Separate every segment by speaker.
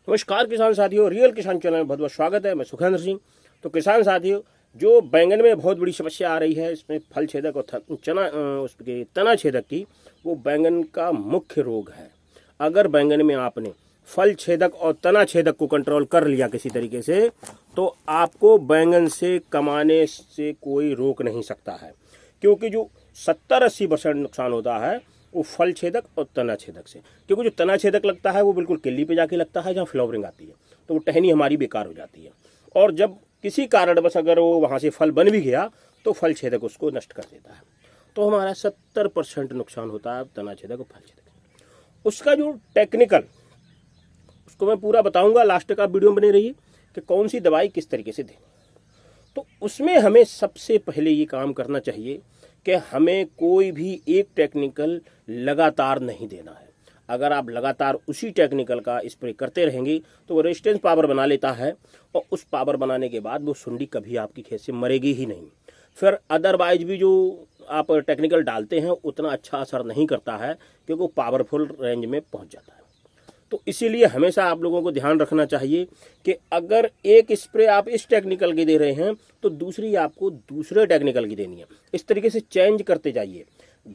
Speaker 1: नमस्कार किसान साथियों, रियल किसान चैनल में बहुत बहुत स्वागत है। मैं सुखेंद्र सिंह। तो किसान साथियों, जो बैंगन में बहुत बड़ी समस्या आ रही है, इसमें फल छेदक और उसके तना छेदक की, वो बैंगन का मुख्य रोग है। अगर बैंगन में आपने फल छेदक और तना छेदक को कंट्रोल कर लिया किसी तरीके से, तो आपको बैंगन से कमाने से कोई रोक नहीं सकता है। क्योंकि जो 70-80% नुकसान होता है वो फल छेदक और तना छेदक से। क्योंकि जो तना छेदक लगता है वो बिल्कुल किल्ली पे जाके लगता है, जहाँ फ्लावरिंग आती है, तो वो टहनी हमारी बेकार हो जाती है। और जब किसी कारणवश अगर वो वहाँ से फल बन भी गया तो फल छेदक उसको नष्ट कर देता है। तो हमारा 70% नुकसान होता है तना छेदक और फल छेदक। उसका जो टेक्निकल, उसको मैं पूरा बताऊंगा, लास्ट का वीडियो में बने रहिए कि कौन सी दवाई किस तरीके से दें। तो उसमें हमें सबसे पहले ये काम करना चाहिए कि हमें कोई भी एक टेक्निकल लगातार नहीं देना है। अगर आप लगातार उसी टेक्निकल का स्प्रे करते रहेंगे तो वो रेजिस्टेंस पावर बना लेता है, और उस पावर बनाने के बाद वो सुंडी कभी आपकी खेत से मरेगी ही नहीं। फिर अदरवाइज भी जो आप टेक्निकल डालते हैं उतना अच्छा असर नहीं करता है, क्योंकि वो पावरफुल रेंज में पहुंच जाता है। तो इसीलिए हमेशा आप लोगों को ध्यान रखना चाहिए कि अगर एक स्प्रे आप इस टेक्निकल की दे रहे हैं तो दूसरी आपको दूसरे टेक्निकल की देनी है। इस तरीके से चेंज करते जाइए।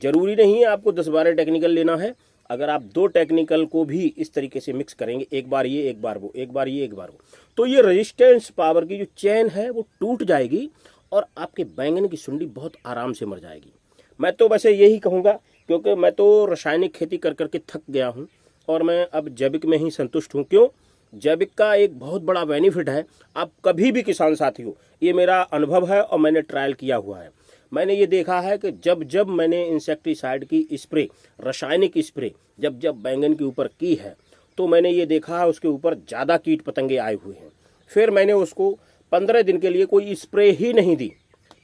Speaker 1: जरूरी नहीं है आपको 10-12 टेक्निकल लेना है। अगर आप 2 टेक्निकल को भी इस तरीके से मिक्स करेंगे, एक बार ये एक बार वो, एक बार ये एक बार वो, तो ये रेजिस्टेंस पावर की जो चेन है वो टूट जाएगी और आपके बैंगन की सुंडी बहुत आराम से मर जाएगी। मैं तो वैसे यही कहूँगा, क्योंकि मैं तो रासायनिक खेती कर करके थक गया हूँ और मैं अब जैविक में ही संतुष्ट हूँ। क्यों? जैविक का एक बहुत बड़ा बेनिफिट है। आप कभी भी किसान साथियों, ये मेरा अनुभव है और मैंने ट्रायल किया हुआ है। मैंने ये देखा है कि जब जब मैंने इंसेक्टिसाइड की स्प्रे, रासायनिक स्प्रे जब जब बैंगन के ऊपर की है, तो मैंने ये देखा है उसके ऊपर ज़्यादा कीट पतंगे आए हुए हैं। फिर मैंने उसको 15 दिन के लिए कोई स्प्रे ही नहीं दी।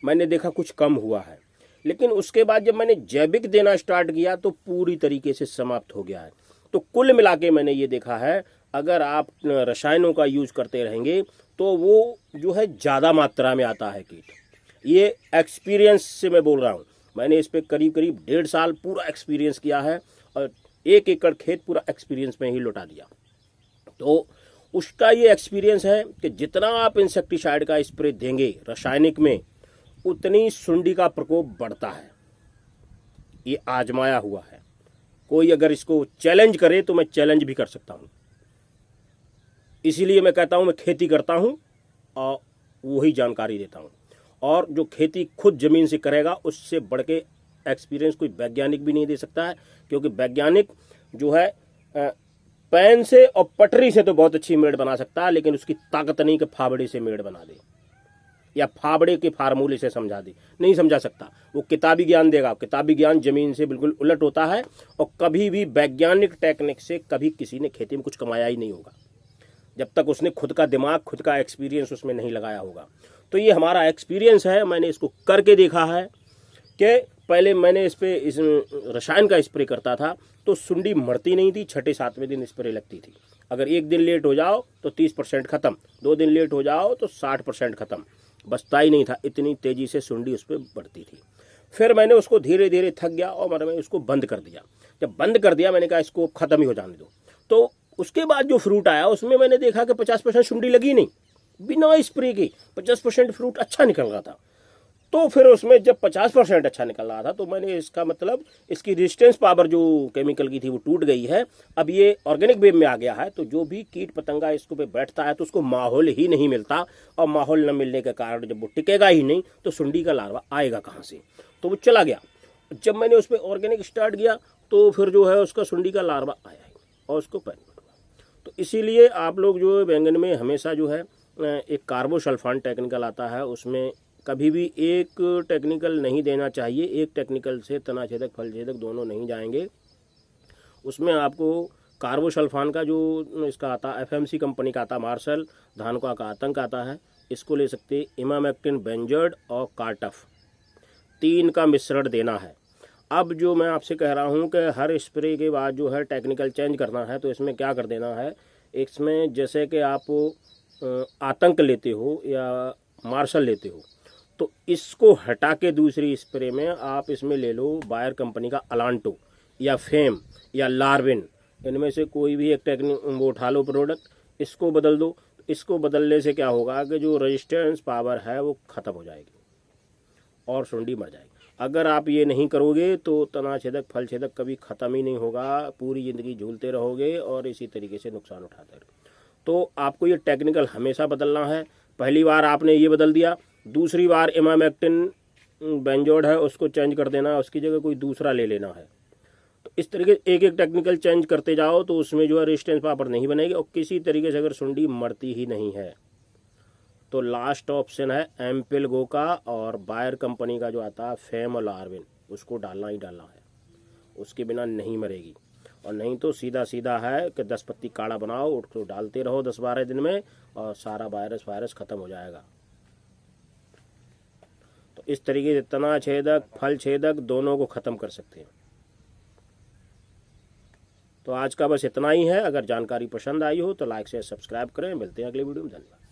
Speaker 1: मैंने देखा कुछ कम हुआ है। लेकिन उसके बाद जब मैंने जैविक देना स्टार्ट किया तो पूरी तरीके से समाप्त हो गया है। तो कुल मिला के मैंने ये देखा है, अगर आप रसायनों का यूज करते रहेंगे तो वो जो है ज़्यादा मात्रा में आता है कीट। ये एक्सपीरियंस से मैं बोल रहा हूँ। मैंने इस पे करीब करीब 1.5 साल पूरा एक्सपीरियंस किया है और 1 एकड़ खेत पूरा एक्सपीरियंस में ही लौटा दिया। तो उसका ये एक्सपीरियंस है कि जितना आप इंसेक्टिसाइड का स्प्रे देंगे रासायनिक में, उतनी सुंडी का प्रकोप बढ़ता है। ये आजमाया हुआ है। कोई अगर इसको चैलेंज करे तो मैं चैलेंज भी कर सकता हूँ। इसीलिए मैं कहता हूँ मैं खेती करता हूँ और वही जानकारी देता हूँ। और जो खेती खुद ज़मीन से करेगा उससे बढ़ के एक्सपीरियंस कोई वैज्ञानिक भी नहीं दे सकता है। क्योंकि वैज्ञानिक जो है पेन से और पटरी से तो बहुत अच्छी मेड़ बना सकता है, लेकिन उसकी ताकत नहीं कि फावड़े से मेड़ बना दे या फावड़े के फार्मूले से समझा दे, नहीं समझा सकता। वो किताबी ज्ञान देगा। किताबी ज्ञान जमीन से बिल्कुल उलट होता है, और कभी भी वैज्ञानिक टेक्निक से कभी किसी ने खेती में कुछ कमाया ही नहीं होगा जब तक उसने खुद का दिमाग, खुद का एक्सपीरियंस उसमें नहीं लगाया होगा। तो ये हमारा एक्सपीरियंस है। मैंने इसको करके देखा है कि पहले मैंने इस रसायन का स्प्रे करता था तो सुंडी मरती नहीं थी। 6-7वें दिन स्प्रे लगती थी। अगर 1 दिन लेट हो जाओ तो 30% ख़त्म, 2 दिन लेट हो जाओ तो 60% ख़त्म। बचता ही नहीं था, इतनी तेज़ी से सुंडी उस पर बढ़ती थी। फिर मैंने उसको धीरे धीरे थक गया और मैंने उसको बंद कर दिया। जब बंद कर दिया, मैंने कहा इसको ख़त्म ही हो जाने दो। तो उसके बाद जो फ्रूट आया उसमें मैंने देखा कि 50% सुंडी लगी नहीं। बिना स्प्रे के 50% फ्रूट अच्छा निकल रहा था। तो फिर उसमें जब 50% अच्छा निकल रहा था तो मैंने इसका मतलब इसकी रेजिस्टेंस पावर जो केमिकल की थी वो टूट गई है। अब ये ऑर्गेनिक वेब में आ गया है, तो जो भी कीट पतंगा इसको पे बैठता है तो उसको माहौल ही नहीं मिलता, और माहौल न मिलने के कारण जब वो टिकेगा ही नहीं तो सुंडी का लार्वा आएगा कहाँ से, तो वो चला गया। जब मैंने उस पर ऑर्गेनिक स्टार्ट किया तो फिर जो है उसका सुंडी का लार्वा आया ही और उसको पैर। तो इसीलिए आप लोग जो है बैंगन में हमेशा जो है एक कार्बोसल्फान टेक्निकल आता है, उसमें कभी भी एक टेक्निकल नहीं देना चाहिए। एक टेक्निकल से तना छेदक फल छेदक दोनों नहीं जाएंगे। उसमें आपको कार्बोसल्फान का जो इसका आता है, एफएमसी कंपनी का आता है, मार्शल धानुका का आतंक आता है, इसको ले सकते। इमामेक्टिन बेंजर्ड और कार्टफ, 3 का मिश्रण देना है। अब जो मैं आपसे कह रहा हूँ कि हर स्प्रे के बाद जो है टेक्निकल चेंज करना है, तो इसमें क्या कर देना है, इसमें जैसे कि आप आतंक लेते हो या मार्शल लेते हो, तो इसको हटा के दूसरी स्प्रे में आप इसमें ले लो बायर कंपनी का अलांटो या फेम या लार्विन, इनमें से कोई भी एक टेक्निक वो उठा लो प्रोडक्ट। इसको बदल दो। इसको बदलने से क्या होगा कि जो रेजिस्टेंस पावर है वो ख़त्म हो जाएगी और सुंडी मर जाएगी। अगर आप ये नहीं करोगे तो तना छेदक फल छेदक कभी ख़त्म ही नहीं होगा, पूरी ज़िंदगी झूलते रहोगे और इसी तरीके से नुकसान उठाते रहोगे। तो आपको ये टेक्निकल हमेशा बदलना है। पहली बार आपने ये बदल दिया, दूसरी बार इमामेक्टिन बेंजोड है उसको चेंज कर देना, उसकी जगह कोई दूसरा ले लेना है। तो इस तरीके एक एक टेक्निकल चेंज करते जाओ तो उसमें जो है रेजिस्टेंस पावर नहीं बनेगी और किसी तरीके से अगर सुंडी मरती ही नहीं है तो लास्ट ऑप्शन है एम्पिलगो का और बायर कंपनी का जो आता है फेमोलार्विन, उसको डालना ही डालना है, उसके बिना नहीं मरेगी। और नहीं तो सीधा सीधा है कि 10 पत्ती काढ़ा बनाओ, उसको डालते रहो 10-12 दिन में और सारा वायरस ख़त्म हो जाएगा। तो इस तरीके से तना छेदक फल छेदक दोनों को ख़त्म कर सकते हैं। तो आज का बस इतना ही है। अगर जानकारी पसंद आई हो तो लाइक शेयर सब्सक्राइब करें। मिलते हैं अगले वीडियो में। धन्यवाद।